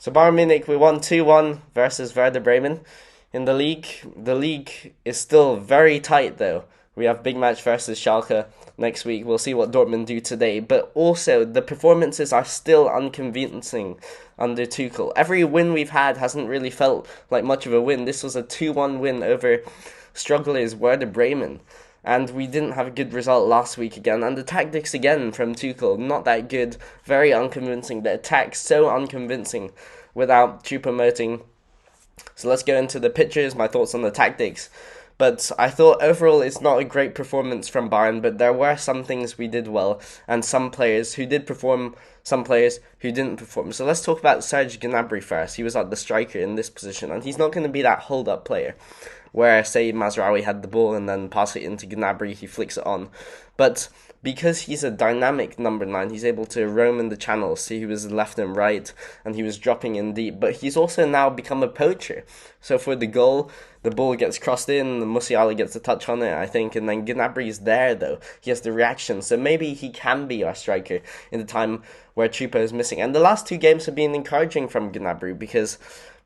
So Bayern Munich, we won 2-1 versus Werder Bremen in the league. The league is still very tight though. We have big match versus Schalke next week. We'll see what Dortmund do today. But also, the performances are still unconvincing under Tuchel. Every win we've had hasn't really felt like much of a win. This was a 2-1 win over strugglers Werder Bremen. And we didn't have a good result last week again. And the tactics again from Tuchel, not that good, very unconvincing. The attack so unconvincing without Choupo-Moting. So let's go into the pictures, my thoughts on the tactics. But I thought overall it's not a great performance from Bayern, but there were some things we did well, and some players who did perform, some players who didn't perform. So let's talk about Serge Gnabry first. He was at the striker in this position, and he's not going to be that hold-up player where, say, Mazraoui had the ball and then pass it into Gnabry, he flicks it on. But because he's a dynamic number 9, he's able to roam in the channels, see who is left and right, and he was dropping in deep. But he's also now become a poacher. So for the goal, the ball gets crossed in, Musiala gets a touch on it, I think, and then Gnabry is there, though. He has the reaction, so maybe he can be our striker in the time where Choupo is missing. And the last 2 games have been encouraging from Gnabry, because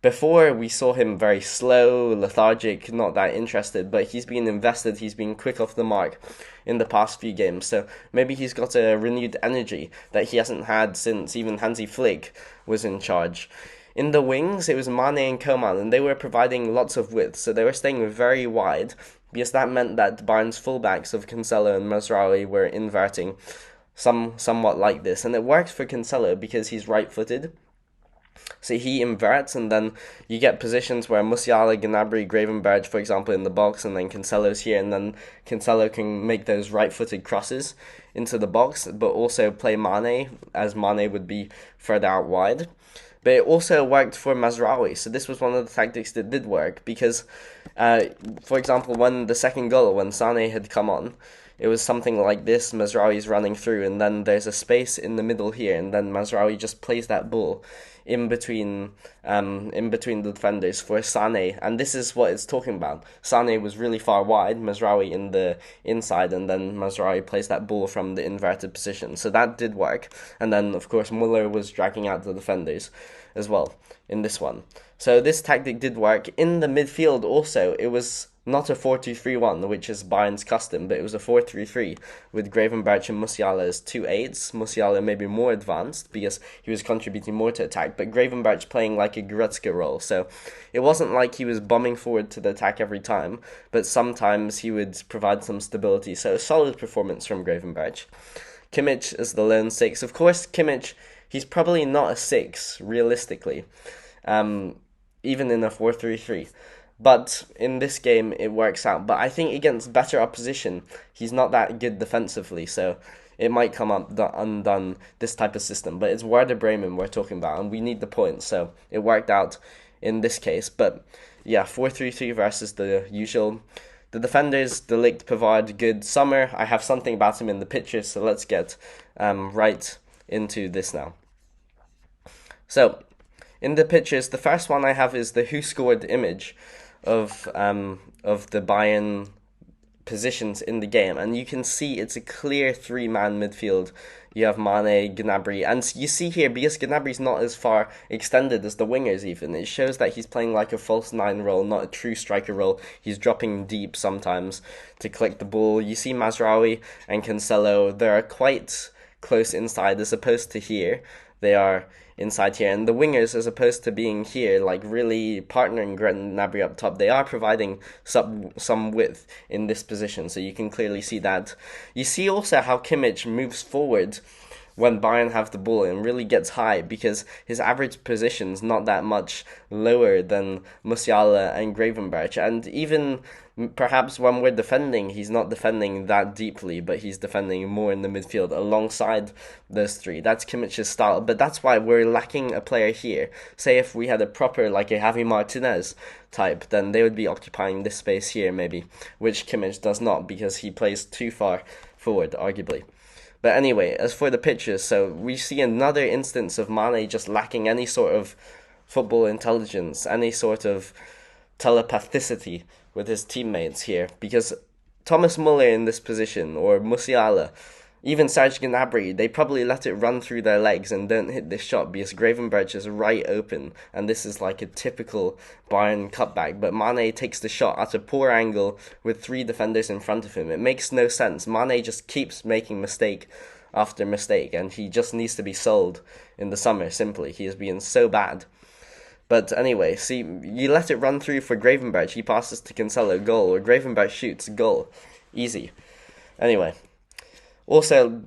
before, we saw him very slow, lethargic, not that interested, but he's been invested, he's been quick off the mark in the past few games, so maybe he's got a renewed energy that he hasn't had since even Hansi Flick was in charge. In the wings, it was Mane and Coman, and they were providing lots of width, so they were staying very wide, because that meant that Bayern's fullbacks of Cancelo and Mazraoui were inverting somewhat like this, and it works for Cancelo because he's right-footed. So he inverts, and then you get positions where Musiala, Gnabry, Gravenberch, for example, in the box, and then Cancelo's here, and then Cancelo can make those right-footed crosses into the box, but also play Mane, as Mane would be further out wide. But it also worked for Mazraoui, so this was one of the tactics that did work, because, for example, when the second goal, when Sané had come on, it was something like this. Mazraoui's running through, and then there's a space in the middle here, and then Mazraoui just plays that ball in between the defenders for Sané, and this is what it's talking about. Sané was really far wide, Mazraoui in the inside, and then Mazraoui plays that ball from the inverted position. So that did work, and then of course Muller was dragging out the defenders as well in this one. So this tactic did work. In the midfield also, it was not a 4-2-3-1, which is Bayern's custom, but it was a 4-3-3 with Gravenberch and Musiala as 2 aides. Musiala maybe more advanced because he was contributing more to attack, but Gravenberch playing like a Goretzka role. So it wasn't like he was bombing forward to the attack every time, but sometimes he would provide some stability. So a solid performance from Gravenberch. Kimmich is the lone 6. Of course, Kimmich, he's probably not a 6, realistically, even in a 4-3-3. But in this game, it works out. But I think against better opposition, he's not that good defensively, so it might come up undone, this type of system. But it's Werder Bremen we're talking about, and we need the points, so it worked out in this case. But yeah, 4-3-3 versus the usual. The defenders, De Ligt, Pavard, good. Sommer, I have something about him in the pictures, so let's get right into this now. So, in the pictures, the first one I have is the who scored image of the Bayern positions in the game, and you can see it's a clear 3-man midfield. You have Mane, Gnabry, and you see here, because Gnabry's not as far extended as the wingers even, it shows that he's playing like a false 9 role, not a true striker role. He's dropping deep sometimes to collect the ball. You see Mazraoui and Cancelo, they're quite close inside as opposed to here. They are inside here, and the wingers, as opposed to being here, like really partnering Gnabry up top, they are providing some width in this position, so you can clearly see that. You see also how Kimmich moves forward when Bayern have the ball and really gets high, because his average position's not that much lower than Musiala and Gravenberch, and even perhaps when we're defending, he's not defending that deeply, but he's defending more in the midfield alongside those 3. That's Kimmich's style, but that's why we're lacking a player here. Say if we had a proper, like a Javi Martinez type, then they would be occupying this space here maybe, which Kimmich does not, because he plays too far forward, arguably. But anyway, as for the pictures, so we see another instance of Mane just lacking any sort of football intelligence, any sort of telepathicity with his teammates here, because Thomas Muller in this position, or Musiala, even Serge Gnabry, they probably let it run through their legs and don't hit this shot because Gravenberch is right open, and this is like a typical Bayern cutback. But Mane takes the shot at a poor angle with three defenders in front of him. It makes no sense. Mane just keeps making mistake after mistake, and he just needs to be sold in the summer, simply. He has been so bad. But anyway, see, you let it run through for Gravenberch, he passes to Cancelo, goal, or Gravenberch shoots, goal. Easy. Anyway. Also,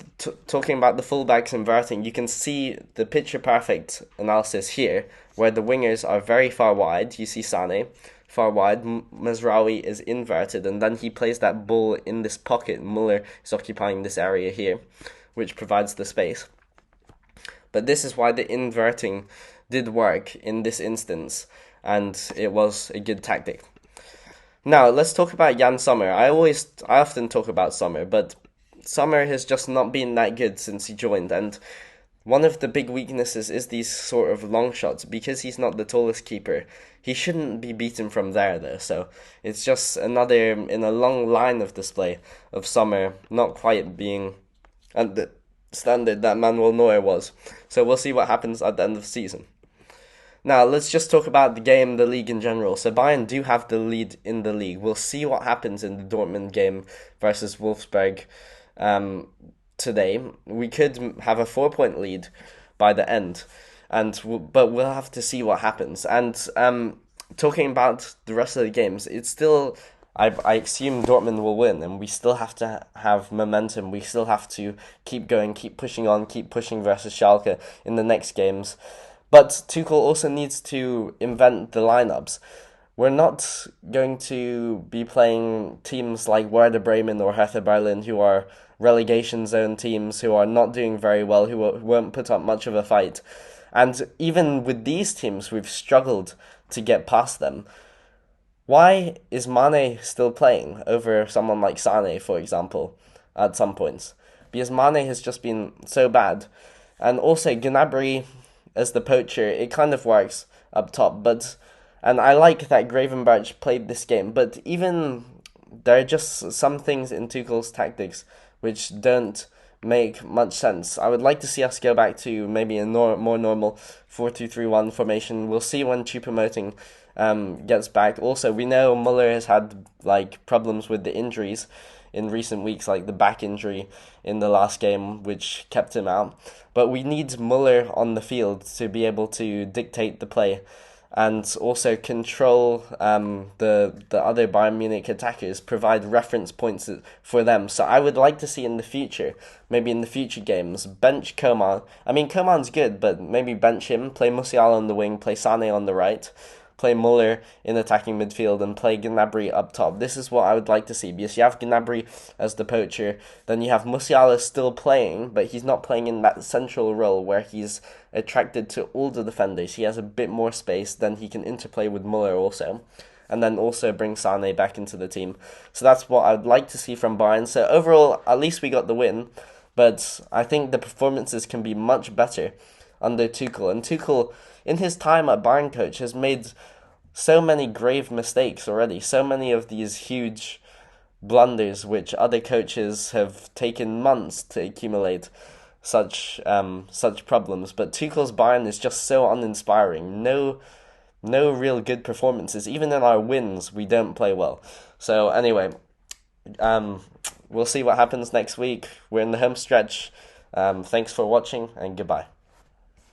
talking about the fullbacks inverting, you can see the picture-perfect analysis here, where the wingers are very far wide. You see Sane far wide, Mazraoui is inverted, and then he plays that ball in this pocket. Muller is occupying this area here, which provides the space. But this is why the inverting did work in this instance, and it was a good tactic. Now, let's talk about Jan Sommer. I often talk about Sommer, but Sommer has just not been that good since he joined, and one of the big weaknesses is these sort of long shots. Because he's not the tallest keeper, he shouldn't be beaten from there, though, so it's just another in a long line of display of Sommer not quite being at the standard that Manuel Neuer was. So we'll see what happens at the end of the season. Now, let's just talk about the game, the league in general. So Bayern do have the lead in the league. We'll see what happens in the Dortmund game versus Wolfsburg today. We could have a 4-point lead by the end, but we'll have to see what happens. And talking about the rest of the games, it's still, I assume Dortmund will win, and we still have to have momentum. We still have to keep going, keep pushing on, keep pushing versus Schalke in the next games. But Tuchel also needs to invent the lineups. We're not going to be playing teams like Werder Bremen or Hertha Berlin, who are relegation zone teams, who are not doing very well, who won't put up much of a fight. And even with these teams, we've struggled to get past them. Why is Mane still playing over someone like Sane, for example, at some points? Because Mane has just been so bad. And also, Gnabry as the poacher, it kind of works up top, and I like that Gravenberch played this game, but even there are just some things in Tuchel's tactics which don't make much sense. I would like to see us go back to maybe a more normal 4-2-3-1 formation. We'll see when Choupo-Moting gets back. Also, we know Muller has had problems with the injuries in recent weeks, like the back injury in the last game, which kept him out. But we need Muller on the field to be able to dictate the play and also control the other Bayern Munich attackers, provide reference points for them. So I would like to see in the future, maybe in the future games, bench Coman. I mean, Coman's good, but maybe bench him, play Musiala on the wing, play Sane on the right, play Muller in attacking midfield, and play Gnabry up top. This is what I would like to see, because you have Gnabry as the poacher, then you have Musiala still playing, but he's not playing in that central role where he's attracted to all the defenders. He has a bit more space, then he can interplay with Muller also, and then also bring Sane back into the team. So that's what I'd like to see from Bayern. So overall, at least we got the win, but I think the performances can be much better under Tuchel. And Tuchel, in his time at Bayern coach, has made so many grave mistakes already, so many of these huge blunders which other coaches have taken months to accumulate such problems. But Tuchel's Bayern is just so uninspiring. No real good performances. Even in our wins, we don't play well. So anyway, we'll see what happens next week. We're in the home stretch. Thanks for watching, and goodbye.